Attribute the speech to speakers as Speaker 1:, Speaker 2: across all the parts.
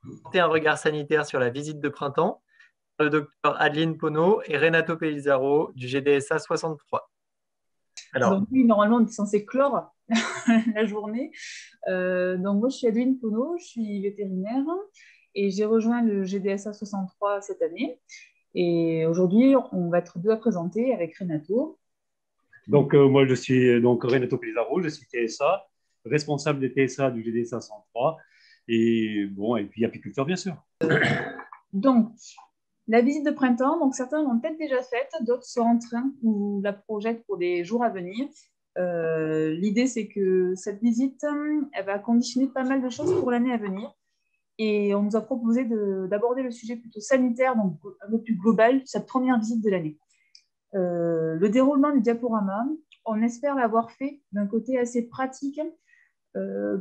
Speaker 1: Porter un regard sanitaire sur la visite de printemps, le docteur Adeline Pono et Renato Pellizzaro du GDSA 63. Alors,
Speaker 2: Donc oui, normalement, on est censé clore la journée. Donc moi, je suis Adeline Pono, je suis vétérinaire et j'ai rejoint le GDSA 63 cette année. Et aujourd'hui, on va être deux à présenter avec Renato.
Speaker 3: Donc, moi, je suis donc Renato Pellizzaro, je suis TSA, responsable des TSA du GD 503, et bon, et puis apiculteur, bien sûr.
Speaker 2: Donc, la visite de printemps, donc certains l'ont peut-être déjà faite, d'autres sont en train ou la projettent pour les jours à venir. L'idée, c'est que cette visite, elle va conditionner pas mal de choses pour l'année à venir. Et on nous a proposé d'aborder le sujet plutôt sanitaire, donc un peu plus global, de cette première visite de l'année. Le déroulement du diaporama, on espère l'avoir fait d'un côté assez pratique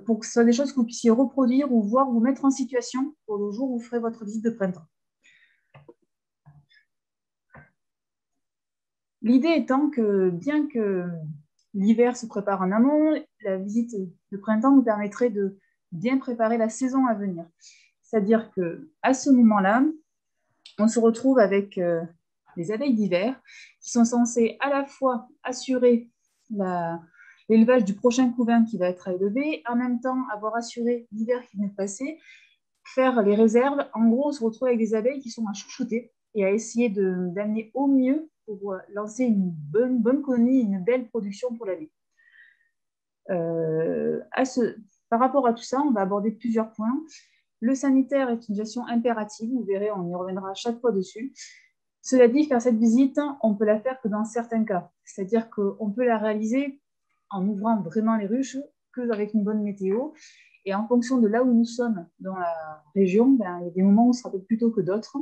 Speaker 2: pour que ce soit des choses que vous puissiez reproduire ou voir, vous mettre en situation pour le jour où vous ferez votre visite de printemps. L'idée étant que, bien que l'hiver se prépare en amont, la visite de printemps nous permettrait de bien préparer la saison à venir. C'est-à-dire qu'à ce moment-là, on se retrouve avec les abeilles d'hiver qui sont censées à la fois assurer l'élevage du prochain couvain qui va être à élever, en même temps avoir assuré l'hiver qui vient de passer, faire les réserves. En gros, on se retrouve avec des abeilles qui sont à chouchouter et à essayer d'amener au mieux pour lancer une bonne colonie, une belle production pour l'année. Par rapport à tout ça, on va aborder plusieurs points. Le sanitaire est une gestion impérative, vous verrez, on y reviendra à chaque fois dessus. Cela dit, faire cette visite, on peut la faire que dans certains cas. C'est-à-dire qu'on peut la réaliser en ouvrant vraiment les ruches qu'avec une bonne météo. Et en fonction de là où nous sommes dans la région, ben, il y a des moments où ce sera peut-être plus tôt que d'autres,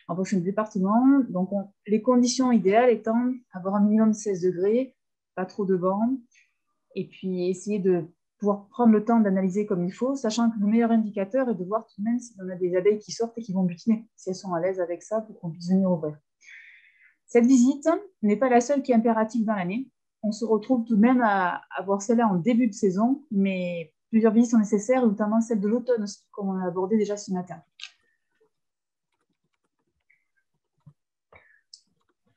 Speaker 2: en fonction du département. Donc, les conditions idéales étant avoir un minimum de 16 degrés, pas trop de vent, et puis essayer de pouvoir prendre le temps d'analyser comme il faut, sachant que le meilleur indicateur est de voir tout de même si on a des abeilles qui sortent et qui vont butiner, si elles sont à l'aise avec ça pour qu'on puisse venir ouvrir. Cette visite n'est pas la seule qui est impérative dans l'année. On se retrouve tout de même à avoir celle-là en début de saison, mais plusieurs visites sont nécessaires, notamment celle de l'automne, comme on a abordé déjà ce matin.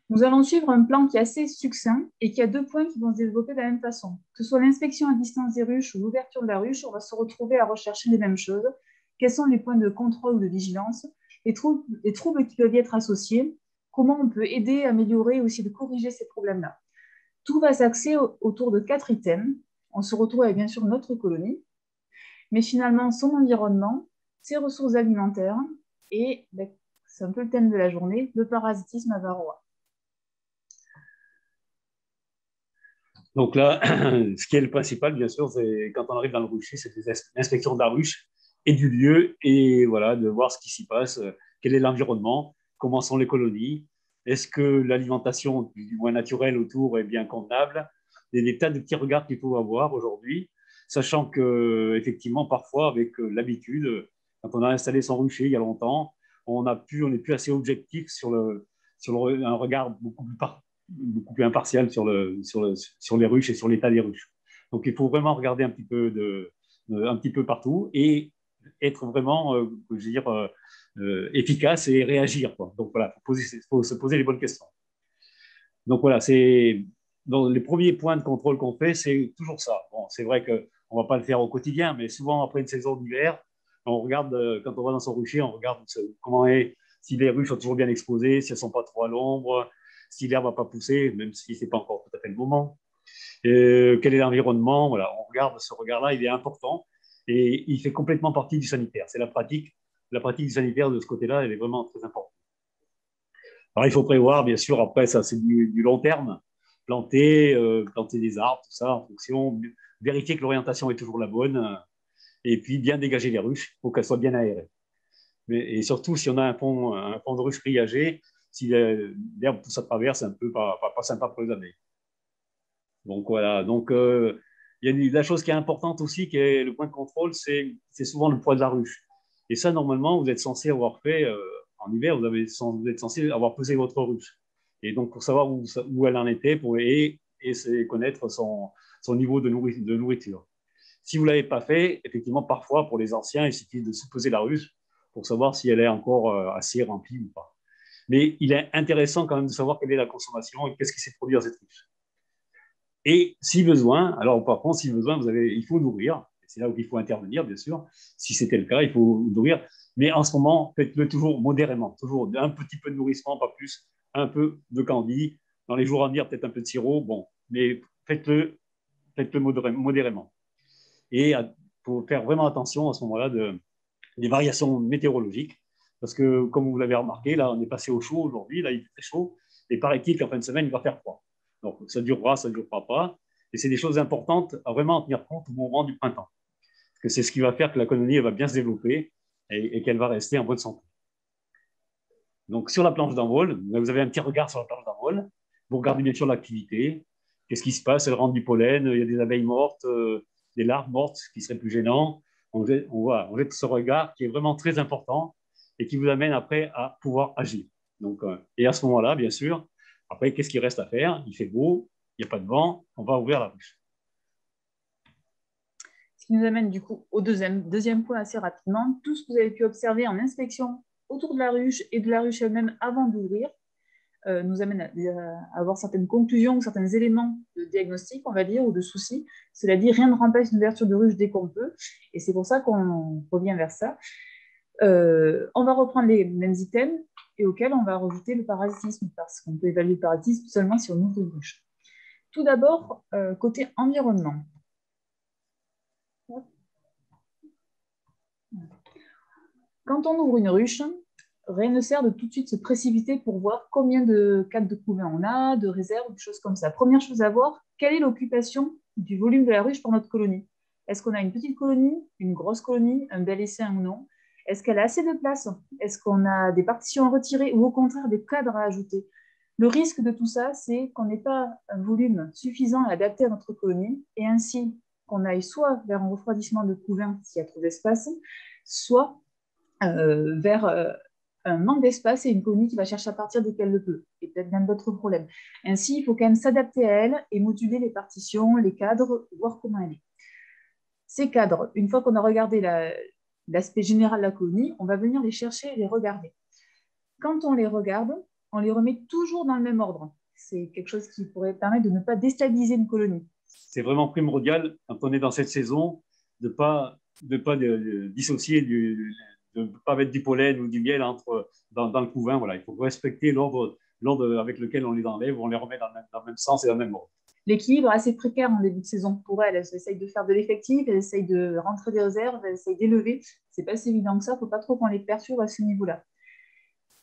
Speaker 2: Nous allons suivre un plan qui est assez succinct et qui a deux points qui vont se développer de la même façon. Que ce soit l'inspection à distance des ruches ou l'ouverture de la ruche, on va se retrouver à rechercher les mêmes choses. Quels sont les points de contrôle ou de vigilance, les troubles qui peuvent y être associés, comment on peut aider, améliorer ou essayer de corriger ces problèmes-là. Tout va s'axer autour de 4 items. On se retrouve avec bien sûr notre colonie, mais finalement son environnement, ses ressources alimentaires et, c'est un peu le thème de la journée, le parasitisme à varroa.
Speaker 3: Donc là, ce qui est le principal, bien sûr, c'est quand on arrive dans le rucher, c'est l'inspection de la ruche et du lieu, et voilà, de voir ce qui s'y passe, quel est l'environnement, comment sont les colonies, est-ce que l'alimentation, du moins naturelle autour, est bien convenable, des tas de petits regards qu'il faut avoir aujourd'hui, sachant que effectivement, parfois, avec l'habitude, quand on a installé son rucher il y a longtemps, on n'est plus assez objectif un regard beaucoup plus impartial sur les ruches et sur l'état des ruches. Donc, il faut vraiment regarder un petit peu partout et être vraiment, je veux dire, efficace et réagir, quoi. Donc, voilà, faut se poser les bonnes questions. Donc, voilà, c'est dans les premiers points de contrôle qu'on fait, c'est toujours ça. Bon, c'est vrai qu'on ne va pas le faire au quotidien, mais souvent, après une saison d'hiver, on regarde, quand on va dans son rucher, on regarde comment est, si les ruches sont toujours bien exposées, si elles ne sont pas trop à l'ombre, si l'herbe ne va pas pousser, même si ce n'est pas encore tout à fait le moment. Quel est l'environnement? Voilà, on regarde ce regard-là, il est important et il fait complètement partie du sanitaire. C'est la pratique. La pratique du sanitaire de ce côté-là, elle est vraiment très importante. Alors, il faut prévoir, bien sûr, après, ça, c'est du long terme. Planter des arbres, tout ça, en fonction, vérifier que l'orientation est toujours la bonne, et puis bien dégager les ruches pour qu'elles soient bien aérées. Et surtout, si on a un fond de ruche grillagé, si l'herbe pousse à travers, c'est un peu pas sympa pour les abeilles. Donc voilà. Donc il y a la chose qui est importante aussi, qui est le point de contrôle, c'est souvent le poids de la ruche. Et ça, normalement, vous êtes censé avoir fait en hiver, vous êtes censé avoir pesé votre ruche. Et donc pour savoir où elle en était, et connaître son niveau de nourriture. Si vous ne l'avez pas fait, effectivement, parfois, pour les anciens, il suffit de sous-peser la ruche pour savoir si elle est encore assez remplie ou pas. Mais il est intéressant quand même de savoir quelle est la consommation et qu'est-ce qui s'est produit dans cette ruche. Et si besoin, alors par contre, si besoin, il faut nourrir. C'est là où il faut intervenir, bien sûr. Si c'était le cas, il faut nourrir. Mais en ce moment, faites-le toujours modérément, toujours un petit peu de nourrissement, pas plus, un peu de candy. Dans les jours à venir, peut-être un peu de sirop, bon, mais faites-le modérément. Et il faut faire vraiment attention à ce moment-là des variations météorologiques, parce que, comme vous l'avez remarqué, là, on est passé au chaud aujourd'hui, là, il fait très chaud, et paraît-il qu'en fin de semaine, il va faire froid. Donc, ça durera, ça ne durera pas, et c'est des choses importantes à vraiment tenir compte au moment du printemps, parce que c'est ce qui va faire que la colonie elle va bien se développer et qu'elle va rester en bonne santé. Donc, sur la planche d'envol, vous avez un petit regard sur la planche d'envol, vous regardez bien sûr l'activité, qu'est-ce qui se passe, elle rentre du pollen, il y a des abeilles mortes, des larves mortes, ce qui serait plus gênant. On jette ce regard qui est vraiment très important et qui vous amène après à pouvoir agir. Donc, et à ce moment-là, bien sûr, après, qu'est-ce qu'il reste à faire? Il fait beau, il n'y a pas de vent, on va ouvrir la ruche.
Speaker 2: Ce qui nous amène du coup au deuxième point assez rapidement. Tout ce que vous avez pu observer en inspection autour de la ruche et de la ruche elle-même avant d'ouvrir nous amène à avoir certaines conclusions ou certains éléments de diagnostic, on va dire, ou de soucis. Cela dit, rien ne remplace une ouverture de ruche dès qu'on peut, et c'est pour ça qu'on revient vers ça. On va reprendre les mêmes items et auxquels on va rajouter le parasitisme, parce qu'on peut évaluer le parasitisme seulement si on ouvre une ruche. Tout d'abord, côté environnement. Quand on ouvre une ruche, rien ne sert de tout de suite se précipiter pour voir combien de cadres de couvain on a, de réserves, des choses comme ça. Première chose à voir, quelle est l'occupation du volume de la ruche pour notre colonie? Est-ce qu'on a une petite colonie, une grosse colonie, un bel essaim ou non? Est-ce qu'elle a assez de place? Est-ce qu'on a des partitions à retirer ou au contraire des cadres à ajouter? Le risque de tout ça, c'est qu'on n'ait pas un volume suffisant à adapter à notre colonie et ainsi qu'on aille soit vers un refroidissement de couvain s'il y a trop d'espace, soit vers un manque d'espace et une colonie qui va chercher à partir dès qu'elle le peut, et peut-être même d'autres problèmes. Ainsi, il faut quand même s'adapter à elle et moduler les partitions, les cadres, voir comment elle est. Ces cadres, une fois qu'on a regardé l'aspect général de la colonie, on va venir les chercher et les regarder. Quand on les regarde, on les remet toujours dans le même ordre. C'est quelque chose qui pourrait permettre de ne pas déstabiliser une colonie.
Speaker 3: C'est vraiment primordial, quand on est dans cette saison, de ne pas dissocier de ne pas mettre du pollen ou du miel dans le couvain. Voilà. Il faut respecter l'ordre avec lequel on les enlève, on les remet dans le même sens et dans le même ordre.
Speaker 2: L'équilibre est assez précaire en début de saison pour elles. Elles essayent de faire de l'effectif, elles essayent de rentrer des réserves, elles essayent d'élever. C'est pas si évident que ça, il ne faut pas trop qu'on les perturbe à ce niveau-là.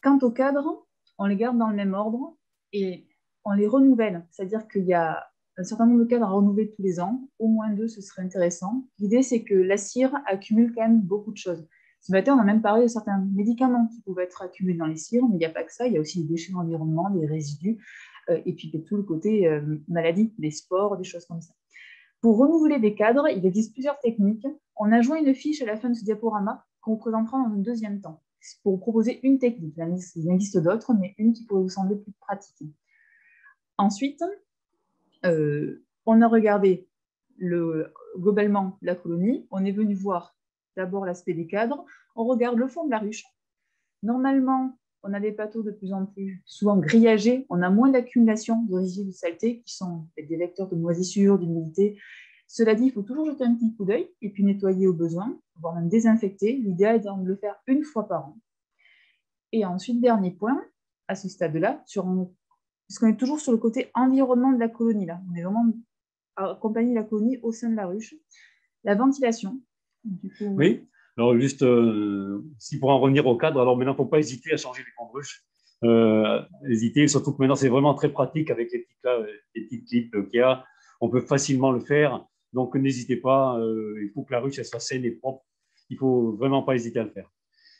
Speaker 2: Quant au cadre, on les garde dans le même ordre et on les renouvelle. C'est-à-dire qu'il y a un certain nombre de cadres à renouveler tous les ans, au moins 2, ce serait intéressant. L'idée, c'est que la cire accumule quand même beaucoup de choses. Ce matin, on a même parlé de certains médicaments qui pouvaient être accumulés dans les cires, mais il n'y a pas que ça, il y a aussi les déchets de l'environnement, des résidus, et puis tout le côté maladie, des spores, des choses comme ça. Pour renouveler des cadres, il existe plusieurs techniques. On a joint une fiche à la fin de ce diaporama qu'on vous présentera dans un deuxième temps, pour vous proposer une technique. Il existe d'autres, mais une qui pourrait vous sembler plus pratique. Ensuite, on a regardé globalement la colonie, on est venu voir d'abord l'aspect des cadres, on regarde le fond de la ruche. Normalement, on a des plateaux de plus en plus souvent grillagés, on a moins d'accumulation de résidus de saleté qui sont des vecteurs de moisissure, d'humidité. Cela dit, il faut toujours jeter un petit coup d'œil et puis nettoyer au besoin, voire même désinfecter. L'idéal est de le faire une fois par an. Et ensuite, dernier point, à ce stade-là, puisqu'on est toujours sur le côté environnement de la colonie, là. On est vraiment accompagné de la colonie au sein de la ruche. La ventilation. Du coup,
Speaker 3: oui, alors juste, si pour en revenir au cadre, alors maintenant, il ne faut pas hésiter à changer les fonds de ruche. Hésiter, surtout que maintenant, c'est vraiment très pratique avec les petites clips qu'il y a. On peut facilement le faire. Donc, n'hésitez pas. Il faut que la ruche elle soit saine et propre. Il ne faut vraiment pas hésiter à le faire.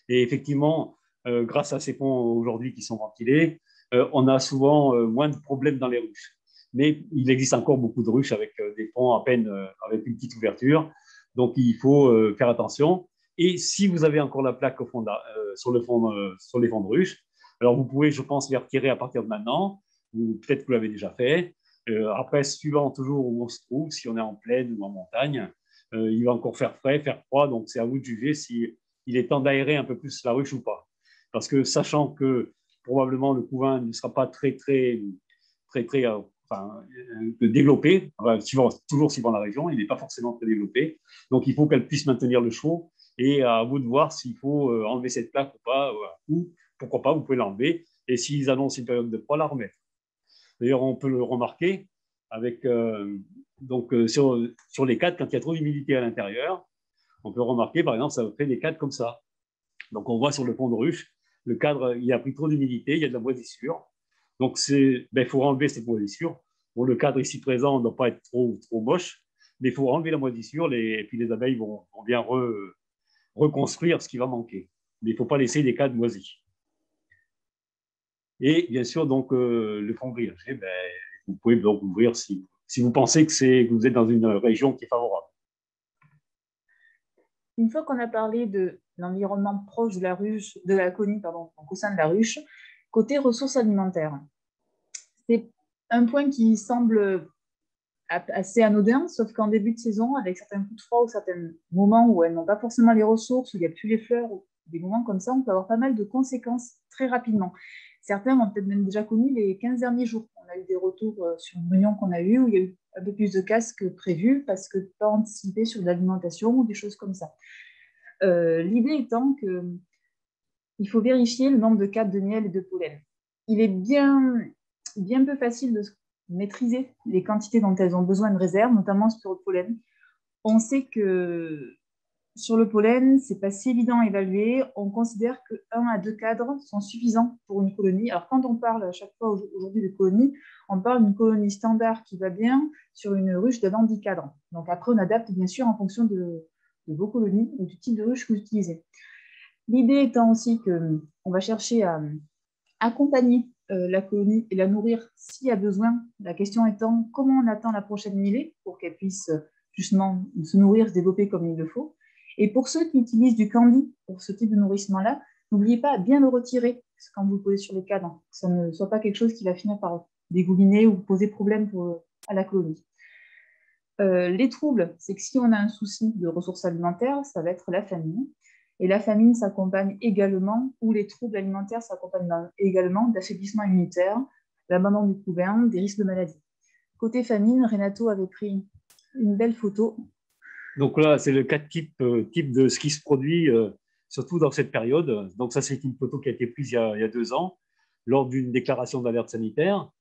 Speaker 3: Et effectivement, grâce à ces ponts aujourd'hui qui sont ventilés, on a souvent moins de problèmes dans les ruches. Mais il existe encore beaucoup de ruches avec des ponts à peine avec une petite ouverture. Donc, il faut faire attention. Et si vous avez encore la plaque sur les fonds de ruche, alors vous pouvez, je pense, les retirer à partir de maintenant, ou peut-être que vous l'avez déjà fait. Après, suivant toujours où on se trouve, si on est en plaine ou en montagne, il va encore faire frais, faire froid, donc c'est à vous de juger si il est temps d'aérer un peu plus la ruche ou pas. Parce que sachant que probablement le couvain ne sera pas très développé, enfin, toujours suivant la région, il n'est pas forcément très développé. Donc, il faut qu'elle puisse maintenir le chaud et à vous de voir s'il faut enlever cette plaque ou pas, ou pourquoi pas, vous pouvez l'enlever. Et s'ils annoncent une période de froid, la remettre. D'ailleurs, on peut le remarquer avec, sur les cadres, quand il y a trop d'humidité à l'intérieur, on peut remarquer, par exemple, ça fait des cadres comme ça. Donc, on voit sur le fond de ruche, le cadre, il a pris trop d'humidité, il y a de la moisissure. Donc, il faut enlever cette moisissure. Bon, le cadre ici présent ne doit pas être trop moche, mais il faut enlever la moisissure et puis les abeilles vont bien reconstruire ce qui va manquer. Mais il ne faut pas laisser des cadres moisis. Et bien sûr, donc, le fond grillagé, vous pouvez donc ouvrir si vous pensez que vous êtes dans une région qui est favorable.
Speaker 2: Une fois qu'on a parlé de l'environnement proche de la ruche, de la colonie, pardon, donc au sein de la ruche, côté ressources alimentaires, c'est un point qui semble assez anodin, sauf qu'en début de saison, avec certains coups de froid ou certains moments où elles n'ont pas forcément les ressources, où il n'y a plus les fleurs, ou des moments comme ça, on peut avoir pas mal de conséquences très rapidement. Certains ont peut-être même déjà connu les 15 derniers jours. On a eu des retours sur une réunion qu'on a eue où il y a eu un peu plus de cas que prévu parce que pas anticipé sur l'alimentation ou des choses comme ça. L'idée étant qu'il faut vérifier le nombre de capes de miel et de pollen. Il est bien peu facile de maîtriser les quantités dont elles ont besoin de réserve, notamment sur le pollen. On sait que sur le pollen, ce n'est pas si évident à évaluer. On considère que 1 à 2 cadres sont suffisants pour une colonie. Alors, quand on parle à chaque fois aujourd'hui de colonie, on parle d'une colonie standard qui va bien sur une ruche de 10 cadres. Donc, après, on adapte bien sûr en fonction de vos colonies ou du type de ruche que vous utilisez. L'idée étant aussi qu'on va chercher à accompagner la colonie et la nourrir s'il y a besoin. La question étant comment on attend la prochaine millée pour qu'elle puisse justement se nourrir, se développer comme il le faut. Et pour ceux qui utilisent du candy pour ce type de nourrissement-là, n'oubliez pas à bien le retirer quand vous le posez sur les cadres, que ça ne soit pas quelque chose qui va finir par dégouliner ou poser problème à la colonie. Les troubles, c'est que si on a un souci de ressources alimentaires, ça va être la famine. Et la famine s'accompagne également, ou les troubles alimentaires s'accompagnent également d'affaiblissement immunitaire, l'abandon du couvain, des risques de maladie. Côté famine, Renato avait pris une belle photo.
Speaker 3: Donc là, c'est le cas type de ce qui se produit, surtout dans cette période. Donc ça, c'est une photo qui a été prise il y a 2 ans, lors d'une déclaration d'alerte sanitaire.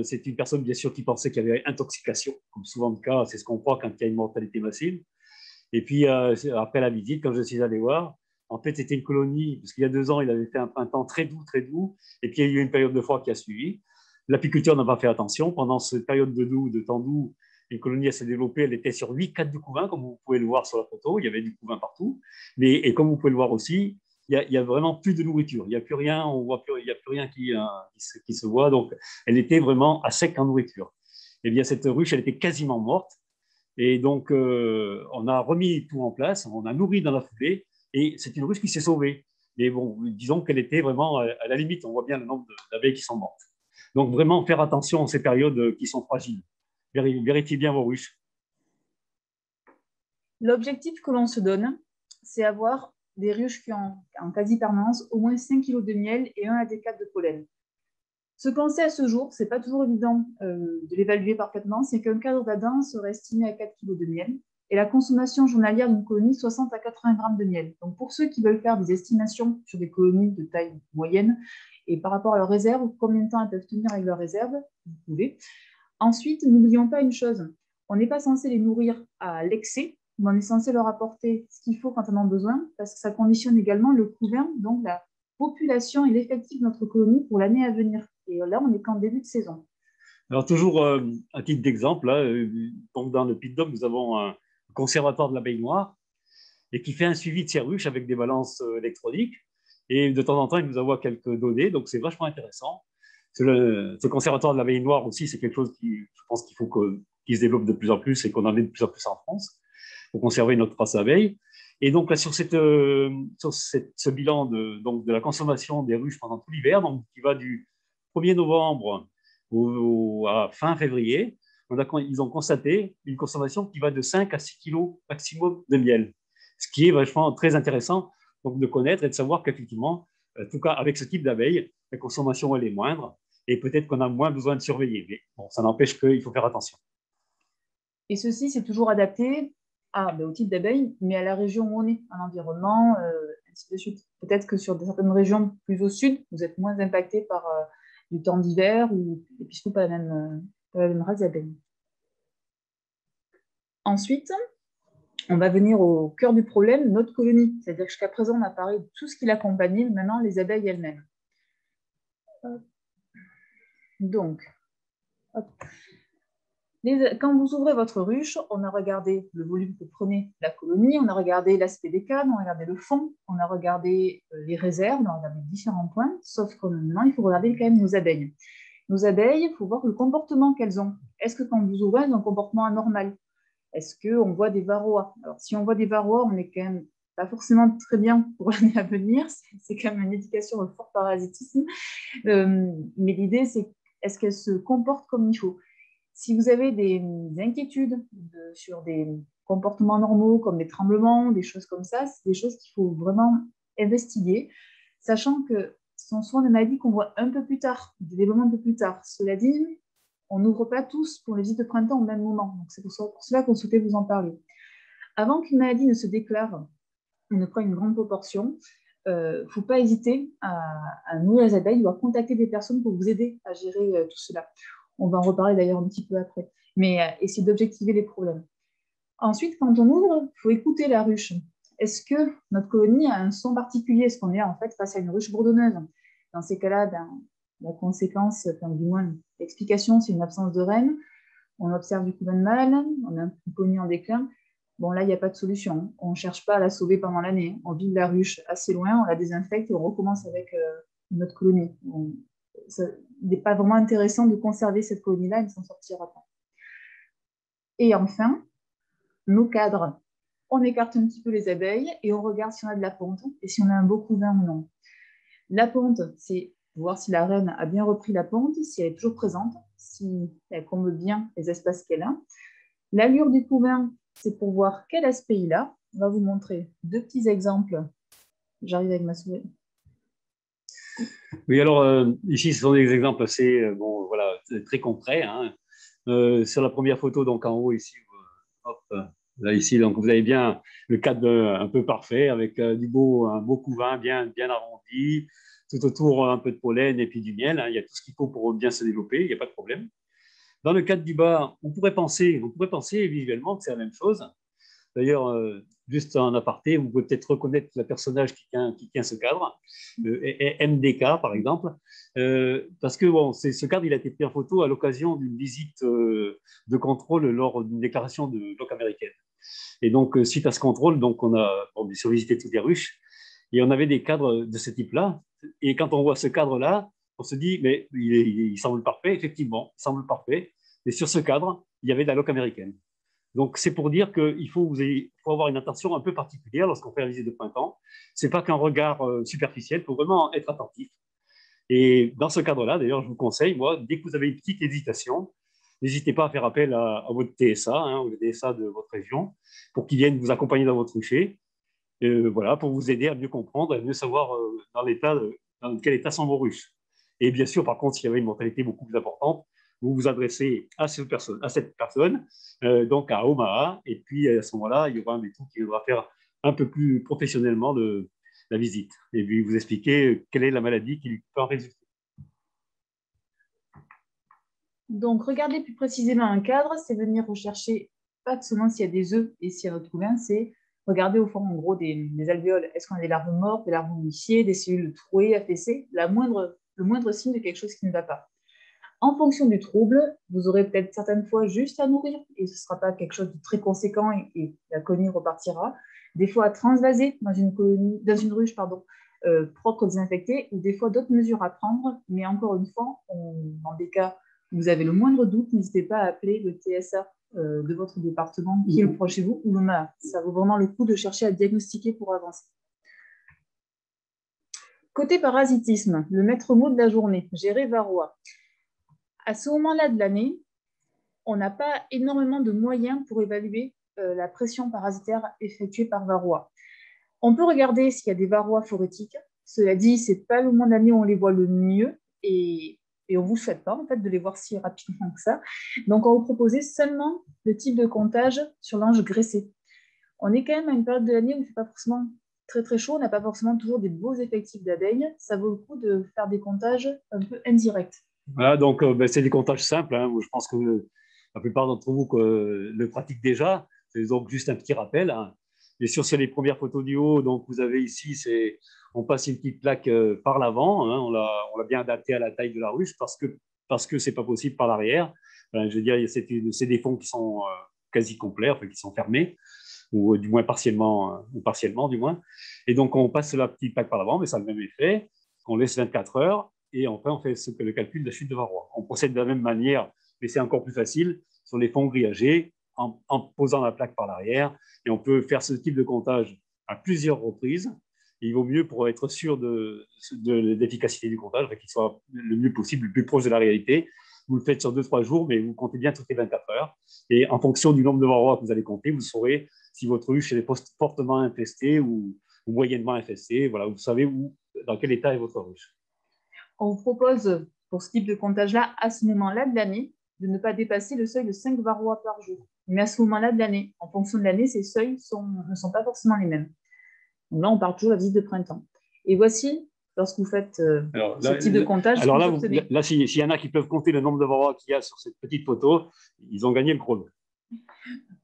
Speaker 3: C'est une personne, bien sûr, qui pensait qu'il y avait intoxication, comme souvent le cas, c'est ce qu'on croit quand il y a une mortalité massive. Et puis, après la visite, quand je suis allé voir, en fait, c'était une colonie, parce qu'il y a 2 ans, il avait fait un printemps très doux, et puis il y a eu une période de froid qui a suivi. L'apiculteur n'a pas fait attention. Pendant cette période de temps doux, une colonie s'est développée, elle était sur 8 cadres de couvain, comme vous pouvez le voir sur la photo, il y avait du couvain partout. Et comme vous pouvez le voir aussi, il y a vraiment plus de nourriture, il n'y a plus rien, il n'y a plus rien qui se voit, donc elle était vraiment à sec en nourriture. Et bien, cette ruche, elle était quasiment morte. Et donc, on a remis tout en place, on a nourri dans la foulée, et c'est une ruche qui s'est sauvée. Mais bon, disons qu'elle était vraiment à la limite, on voit bien le nombre d'abeilles qui sont mortes. Donc, vraiment faire attention en ces périodes qui sont fragiles. Vérifiez bien vos ruches.
Speaker 2: L'objectif que l'on se donne, c'est avoir des ruches qui ont en quasi-permanence au moins 5 kg de miel et 1 à 2 capes de pollen. Ce qu'on sait à ce jour, ce n'est pas toujours évident de l'évaluer parfaitement, c'est qu'un cadre d'Adam serait estimé à 4 kg de miel et la consommation journalière d'une colonie 60 à 80 grammes de miel. Donc pour ceux qui veulent faire des estimations sur des colonies de taille moyenne et par rapport à leurs réserves, combien de temps elles peuvent tenir avec leurs réserves, vous pouvez. Ensuite, n'oublions pas une chose, on n'est pas censé les nourrir à l'excès, mais on est censé leur apporter ce qu'il faut quand on en a besoin, parce que ça conditionne également le couvain, donc la population et l'effectif de notre colonie pour l'année à venir. Et là, on n'est qu'en début de saison.
Speaker 3: Alors, toujours à titre d'exemple, donc dans le Puy-de-Dôme, nous avons un conservatoire de l'abeille noire et qui fait un suivi de ces ruches avec des balances électroniques. Et de temps en temps, il nous envoie quelques données, donc c'est vachement intéressant. Ce conservatoire de l'abeille noire aussi, c'est quelque chose je pense qu'il faut qu'il se développe de plus en plus et qu'on en ait de plus en plus en France pour conserver notre race d'abeilles. Et donc, là, sur ce bilan de la consommation des ruches pendant tout l'hiver, donc qui va du 1er novembre à fin février, ils ont constaté une consommation qui va de 5 à 6 kilos maximum de miel, ce qui est vachement très intéressant Donc, de connaître et de savoir qu'effectivement, en tout cas, avec ce type d'abeilles, la consommation, elle est moindre et peut-être qu'on a moins besoin de surveiller. Mais bon, ça n'empêche qu'il faut faire attention.
Speaker 2: Et ceci, c'est toujours adapté au type d'abeille, mais à la région où on est, à l'environnement, ainsi de suite. Peut-être que sur certaines régions plus au sud, vous êtes moins impacté par du temps d'hiver et puis surtout pas la même race d'abeilles. Ensuite, on va venir au cœur du problème, notre colonie. C'est-à-dire que jusqu'à présent, on a parlé de tout ce qui l'accompagnait, maintenant les abeilles elles-mêmes. Donc, hop. Quand vous ouvrez votre ruche, on a regardé le volume que prenait la colonie, on a regardé l'aspect des cadres, on a regardé le fond, on a regardé les réserves, on a regardé différents points, sauf que maintenant, il faut regarder quand même nos abeilles. Nos abeilles, il faut voir le comportement qu'elles ont. Est-ce que quand vous ouvrez, elles ont un comportement anormal? Est-ce qu'on voit des varroas? Alors, si on voit des varroas, on n'est quand même pas forcément très bien pour l'année à venir. C'est quand même une indication de fort parasitisme. Mais l'idée, c'est est-ce qu'elles se comportent comme il faut? Si vous avez des inquiétudes sur des comportements normaux, comme des tremblements, des choses comme ça, c'est des choses qu'il faut vraiment investiguer, sachant que ce sont souvent des maladies qu'on voit un peu plus tard, des développements un peu plus tard. Cela dit, on n'ouvre pas tous pour les visites de printemps au même moment. Donc c'est pour cela qu'on souhaitait vous en parler. Avant qu'une maladie ne se déclare ou ne prenne une grande proportion, il ne faut pas hésiter à nourrir les abeilles ou à contacter des personnes pour vous aider à gérer tout cela. On va en reparler d'ailleurs un petit peu après. Mais essayer d'objectiver les problèmes. Ensuite, quand on ouvre, il faut écouter la ruche. Est-ce que notre colonie a un son particulier? Est-ce qu'on est en fait face à une ruche bourdonneuse? Dans ces cas-là, la conséquence, enfin, du moins l'explication, c'est une absence de reine. On observe du couvain de mâle, on a un colonie en déclin. Bon, là, il n'y a pas de solution. On ne cherche pas à la sauver pendant l'année. On vide la ruche assez loin, on la désinfecte et on recommence avec notre colonie. Il n'est pas vraiment intéressant de conserver cette colonie-là et de s'en sortir après. Et enfin, nos cadres. On écarte un petit peu les abeilles et on regarde si on a de la ponte et si on a un beau couvain ou non. La ponte, c'est voir si la reine a bien repris la ponte, si elle est toujours présente, si elle comble bien les espaces qu'elle a. L'allure du couvain, c'est pour voir quel aspect il a. On va vous montrer deux petits exemples. J'arrive avec ma souris.
Speaker 3: Oui, alors ici, ce sont des exemples assez très concrets. Hein. Sur la première photo, donc en haut, ici, là, ici, donc vous avez bien le cadre un peu parfait avec un beau couvain bien arrondi, tout autour un peu de pollen et puis du miel. Hein. Il y a tout ce qu'il faut pour bien se développer, il n'y a pas de problème. Dans le cadre du bas, on pourrait penser visuellement que c'est la même chose. D'ailleurs, juste en aparté, vous pouvez peut-être reconnaître le personnage qui tient ce cadre, MDK par exemple, parce que bon, ce cadre il a été pris en photo à l'occasion d'une visite de contrôle lors d'une déclaration de bloc américaine. Et donc, suite à ce contrôle, donc on a bien sûr visité toutes les ruches et on avait des cadres de ce type-là. Et quand on voit ce cadre-là, on se dit, mais il semble parfait, effectivement, il semble parfait. Et sur ce cadre, il y avait de la loque américaine. Donc, c'est pour dire qu'il faut avoir une attention un peu particulière lorsqu'on fait la visite de printemps. Ce n'est pas qu'un regard superficiel, il faut vraiment être attentif. Et dans ce cadre-là, d'ailleurs, je vous conseille, moi, dès que vous avez une petite hésitation, n'hésitez pas à faire appel à votre TSA, hein, ou le TSA de votre région, pour qu'ils viennent vous accompagner dans votre rucher, voilà, pour vous aider à mieux comprendre, à mieux savoir dans quel état sont vos ruches. Et bien sûr, par contre, s'il y avait une mortalité beaucoup plus importante, vous vous adressez à cette personne, donc à Omaha, et puis à ce moment-là, il y aura un médecin qui devra faire un peu plus professionnellement la visite, et puis vous expliquer quelle est la maladie qui peut en résulter.
Speaker 2: Donc, regarder plus précisément un cadre, c'est venir rechercher pas seulement s'il y a des œufs et s'il y a votre couvain, c'est regarder au fond, en gros, des alvéoles. Est-ce qu'on a des larves mortes, des larves momifiées, des cellules trouées, affaissées? Le moindre signe de quelque chose qui ne va pas. En fonction du trouble, vous aurez peut-être certaines fois juste à nourrir et ce ne sera pas quelque chose de très conséquent et la colonie repartira. Des fois à transvaser dans une ruche propre désinfectée ou des fois d'autres mesures à prendre. Mais encore une fois, dans des cas où vous avez le moindre doute, n'hésitez pas à appeler le TSA de votre département qui est le proche chez vous ou le MAA. Ça vaut vraiment le coup de chercher à diagnostiquer pour avancer. Côté parasitisme, le maître mot de la journée, gérer varroa. À ce moment-là de l'année, on n'a pas énormément de moyens pour évaluer la pression parasitaire effectuée par varroa. On peut regarder s'il y a des varroas phorétiques. Cela dit, ce n'est pas le moment de l'année où on les voit le mieux et on ne vous souhaite pas en fait, de les voir si rapidement que ça. Donc, on va vous proposer seulement le type de comptage sur l'ange graissé. On est quand même à une période de l'année où il ne fait pas forcément très très chaud, on n'a pas forcément toujours des beaux effectifs d'abeilles. Ça vaut le coup de faire des comptages un peu indirects.
Speaker 3: Voilà, donc c'est des comptages simples, hein. Je pense que la plupart d'entre vous le pratiquent déjà. C'est donc juste un petit rappel, hein. Bien sûr, sur les premières photos du haut, donc vous avez ici, on passe une petite plaque par l'avant, hein. On l'a bien adapté à la taille de la ruche parce que c'est pas possible par l'arrière. Je veux dire, c'est des fonds qui sont quasi complets, enfin, qui sont fermés, ou du moins partiellement du moins. Et donc on passe la petite plaque par l'avant, mais ça a le même effet. On laisse 24 heures et après on fait le calcul de la chute de varroa. On procède de la même manière, mais c'est encore plus facile sur les fonds grillagés en posant la plaque par l'arrière. Et on peut faire ce type de comptage à plusieurs reprises. Et il vaut mieux pour être sûr de l'efficacité du comptage, qu'il soit le mieux possible, le plus proche de la réalité. Vous le faites sur 2-3 jours, mais vous comptez bien toutes les 24 heures. Et en fonction du nombre de varroa que vous allez compter, vous saurez si votre ruche est fortement infestée ou moyennement infestée. Voilà, vous savez dans quel état est votre ruche.
Speaker 2: On vous propose, pour ce type de comptage-là, à ce moment-là de l'année, de ne pas dépasser le seuil de 5 varroas par jour. Mais à ce moment-là de l'année, en fonction de l'année, ces seuils ne sont pas forcément les mêmes. Donc là, on part toujours de la visite de printemps. Et voici, lorsque vous faites ce type de comptage,
Speaker 3: alors là, s'il y en a qui peuvent compter le nombre de varroa qu'il y a sur cette petite photo, ils ont gagné le chrono.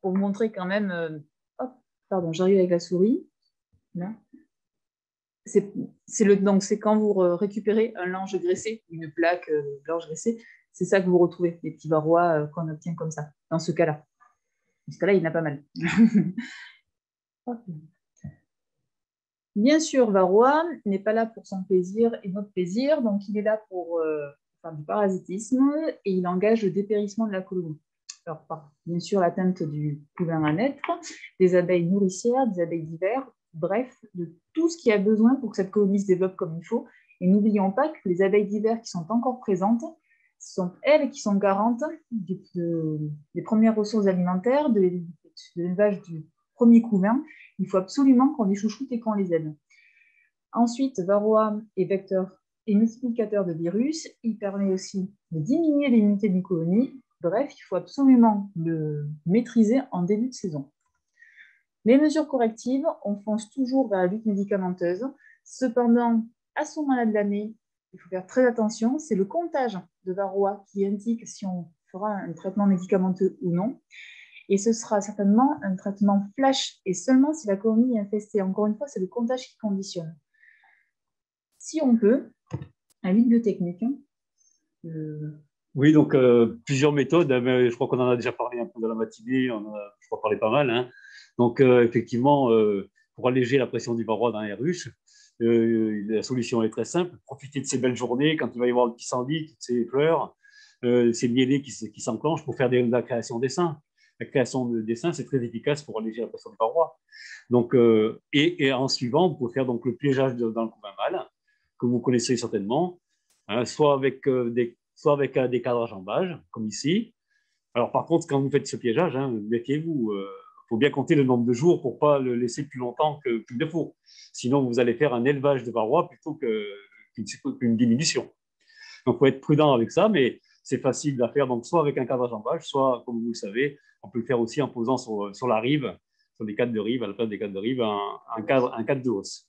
Speaker 2: Pour vous montrer quand même, pardon, j'arrive avec la souris. Là. Donc c'est quand vous récupérez un lange graissé, une plaque lange graissé, c'est ça que vous retrouvez, les petits varrois qu'on obtient comme ça, dans ce cas-là. Dans ce cas-là, il y en a pas mal. Bien sûr, varroa n'est pas là pour son plaisir et notre plaisir, donc il est là pour faire du parasitisme et il engage le dépérissement de la colonie. Alors, bien sûr, l'atteinte du couvain à naître, des abeilles nourricières, des abeilles d'hiver, bref, de tout ce qui a besoin pour que cette colonie se développe comme il faut. Et n'oublions pas que les abeilles d'hiver qui sont encore présentes, ce sont elles qui sont garantes des premières ressources alimentaires, de l'élevage du premier couvain. Il faut absolument qu'on les chouchoute et qu'on les aide. Ensuite, varroa est vecteur et multiplicateur de virus. Il permet aussi de diminuer l'immunité d'une colonie. Bref, il faut absolument le maîtriser en début de saison. Les mesures correctives, on fonce toujours vers la lutte médicamenteuse. Cependant, à ce moment-là de l'année, il faut faire très attention. C'est le comptage de varroa qui indique si on fera un traitement médicamenteux ou non. Et ce sera certainement un traitement flash et seulement si la colonie est infestée. Encore une fois, c'est le comptage qui conditionne. Si on peut, un lead biotechnique.
Speaker 3: Oui, donc plusieurs méthodes. Mais je crois qu'on en a déjà parlé un peu dans la matinée. Je crois parler pas mal, hein. Donc effectivement, pour alléger la pression du varroa dans les ruches, la solution est très simple. Profiter de ces belles journées quand il va y avoir le pissenlit, toutes ces fleurs, ces mielés qui s'enclenchent pour faire la création d'essaims. La création d'essaims, c'est très efficace pour alléger la pression du varroa. Donc, et en suivant, vous pouvez faire donc le piégeage dans le couvain mâle, que vous connaissez certainement, hein, soit avec des cadres à jambage, comme ici. Alors, par contre, quand vous faites ce piégeage, hein, méfiez-vous. Faut bien compter le nombre de jours pour ne pas le laisser plus longtemps qu'il ne faut. Sinon, vous allez faire un élevage de varroa plutôt qu'une diminution. Donc, il faut être prudent avec ça, mais c'est facile à faire, donc soit avec un cadre à jambage, soit, comme vous le savez, on peut le faire aussi en posant sur la rive, sur des cadres de rive, à la place des cadres de rive, un cadre de hausse.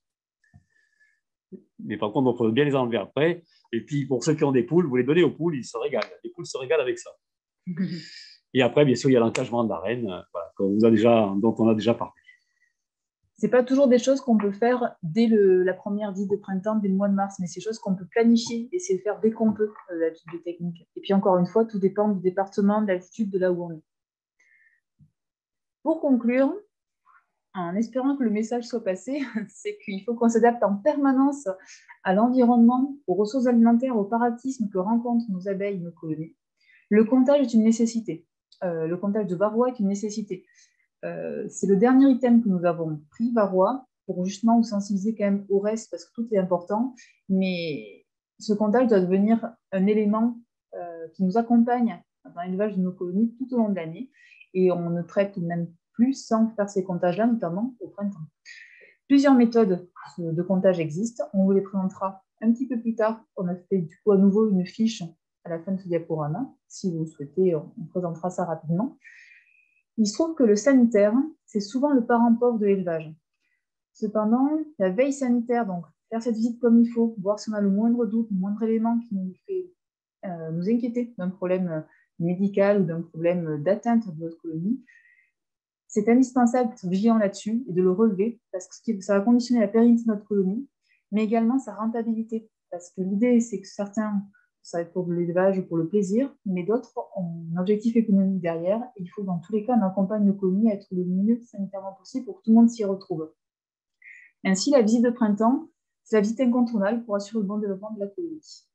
Speaker 3: Mais par contre, il faut bien les enlever après. Et puis, pour ceux qui ont des poules, vous les donnez aux poules, ils se régalent. Les poules se régalent avec ça. Et après, bien sûr, il y a l'encagement de la reine, voilà, dont on a déjà parlé.
Speaker 2: Ce n'est pas toujours des choses qu'on peut faire dès la première visite de printemps, dès le mois de mars, mais c'est des choses qu'on peut planifier, essayer de faire dès qu'on peut, la visite de technique. Et puis, encore une fois, tout dépend du département, de l'altitude, de là où on est. Pour conclure, en espérant que le message soit passé, c'est qu'il faut qu'on s'adapte en permanence à l'environnement, aux ressources alimentaires, au parasitisme que rencontrent nos abeilles, nos colonies. Le comptage est une nécessité. Le comptage de varroa est une nécessité. C'est le dernier item que nous avons pris, varroa, pour justement vous sensibiliser quand même au reste, parce que tout est important. Mais ce comptage doit devenir un élément qui nous accompagne dans l'élevage de nos colonies tout au long de l'année. Et on ne traite même plus sans faire ces comptages-là, notamment au printemps. Plusieurs méthodes de comptage existent. On vous les présentera un petit peu plus tard. On a fait du coup à nouveau une fiche à la fin de ce diaporama. Si vous le souhaitez, on présentera ça rapidement. Il se trouve que le sanitaire, c'est souvent le parent pauvre de l'élevage. Cependant, la veille sanitaire, donc faire cette visite comme il faut, voir si on a le moindre doute, le moindre élément qui nous fait nous inquiéter d'un problème médical ou d'un problème d'atteinte de notre colonie, c'est indispensable d'être vigilant là-dessus et de le relever parce que ça va conditionner la pérennité de notre colonie, mais également sa rentabilité. Parce que l'idée, c'est que certains, ça va être pour l'élevage ou pour le plaisir, mais d'autres ont un objectif économique derrière. Et il faut dans tous les cas, on accompagne nos colonies à être le mieux sanitairement possible pour que tout le monde s'y retrouve. Ainsi, la visite de printemps, c'est la visite incontournable pour assurer le bon développement de la colonie.